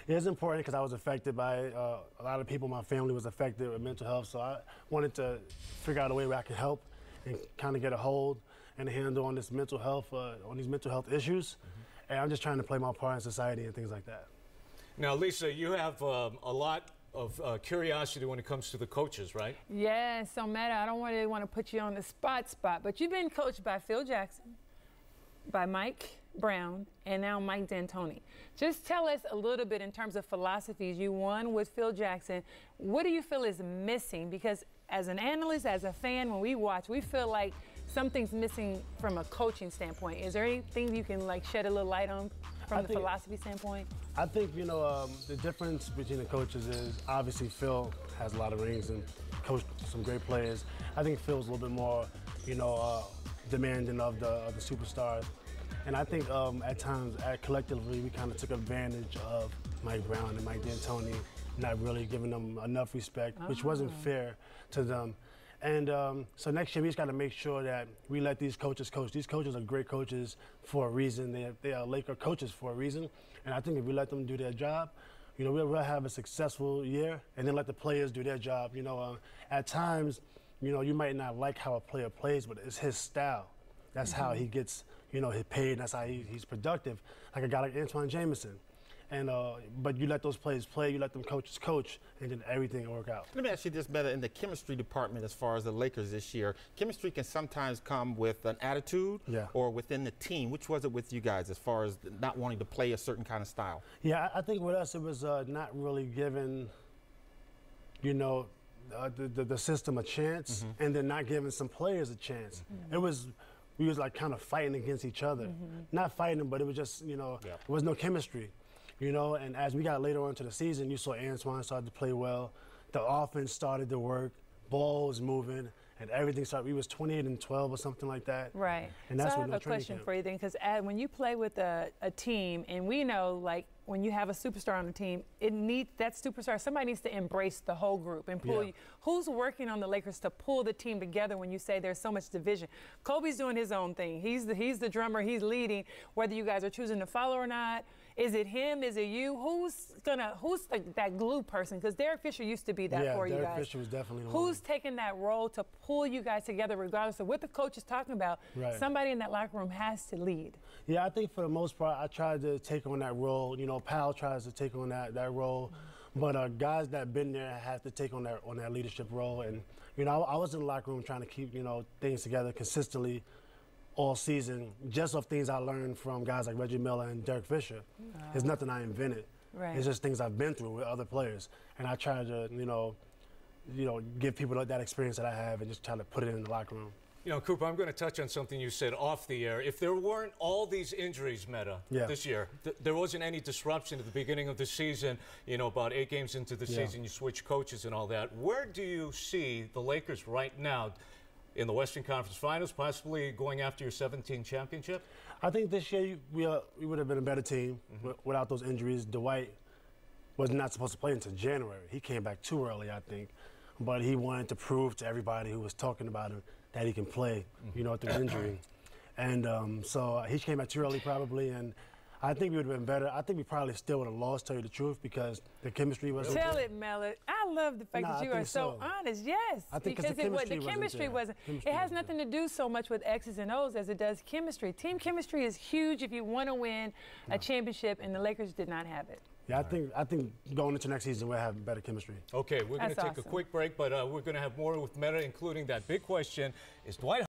It's important because I was affected by a lot of people. My family was affected with mental health, so I wanted to figure out a way where I could help and kind of get a hold and a handle on this mental health, on these mental health issues. And I'm just trying to play my part in society and things like that. Now, Lisa, you have a lot of curiosity when it comes to the coaches, right? Yeah, so Metta, I don't really want to put you on the spot, but you've been coached by Phil Jackson, by Mike Brown, and now Mike D'Antoni. Just tell us a little bit in terms of philosophies. You won with Phil Jackson. What do you feel is missing? Because as an analyst, as a fan, when we watch, we feel like something's missing from a coaching standpoint. Is there anything you can like shed a little light on from the philosophy standpoint? I think, you know, the difference between the coaches is obviously Phil has a lot of rings and coached some great players. I think Phil's a little bit more, you know, demanding of the superstars. And I think at times, collectively, we kind of took advantage of Mike Brown and Mike D'Antoni, not really giving them enough respect, which wasn't fair to them. And so next year, we just got to make sure that we let these coaches coach. These coaches are great coaches for a reason. They are Laker coaches for a reason. And I think if we let them do their job, you know, we'll have a successful year, and then let the players do their job. You know, at times, you know, you might not like how a player plays, but it's his style. That's how he gets, you know, his paid. That's how he's productive. Like a guy like Antoine Jameson. And but you let those players play, you let them coaches coach, and then everything will work out. Let me ask you this, Metta, in the chemistry department as far as the Lakers this year, chemistry can sometimes come with an attitude or within the team. Which was it with you guys as far as not wanting to play a certain kind of style? Yeah, I think with us it was not really giving, you know, the system a chance, and then not giving some players a chance. We was like kind of fighting against each other. Not fighting, but it was just, you know, there was no chemistry. You know, and as we got later on into the season, you saw Antoine started to play well. The offense started to work. Ball was moving, and everything started. We was 28-12 or something like that. Right. And that's so I have a question for you then, because when you play with a team, and we know, like, when you have a superstar on the team, it needs that superstar. Somebody needs to embrace the whole group and pull you. Who's working on the Lakers to pull the team together when you say there's so much division? Kobe's doing his own thing. He's the drummer. He's leading. Whether you guys are choosing to follow or not, is it him? Is it you? Who's that glue person? Because Derek Fisher used to be that for you guys. Yeah, Derek Fisher was definitely Who's taking that role to pull you guys together, regardless of what the coach is talking about? Right. Somebody in that locker room has to lead. Yeah, I think for the most part, I tried to take on that role. You know, Powell tries to take on that role, but guys that been there have to take on that leadership role. And you know, I was in the locker room trying to keep, you know, things together consistently all season, just off things I learned from guys like Reggie Miller and Derek Fisher. It's nothing I invented. Right. It's just things I've been through with other players, and I try to, you know, give people that experience that I have, and just try to put it in the locker room. You know, Cooper, I'm going to touch on something you said off the air. If there weren't all these injuries, Metta, this year, there wasn't any disruption at the beginning of the season, you know, about 8 games into the season, you switch coaches and all that. Where do you see the Lakers right now in the Western Conference Finals, possibly going after your 17th championship? I think this year we would have been a better team without those injuries. Dwight was not supposed to play until January. He came back too early, I think. But he wanted to prove to everybody who was talking about him that he can play, you know, through injury. And so he came back too early probably, and I think we would have been better. I think we probably still would have lost, tell you the truth, because the chemistry wasn't there. Tell it, Melody. I love the fact that you are so honest. Yes, I think because the chemistry wasn't. It has nothing to do so much with X's and O's as it does chemistry. Team chemistry is huge if you want to win a championship, and the Lakers did not have it. Yeah, I think going into next season we'll have better chemistry. Okay, we're going to take a quick break, but we're going to have more with Metta, including that big question: is Dwight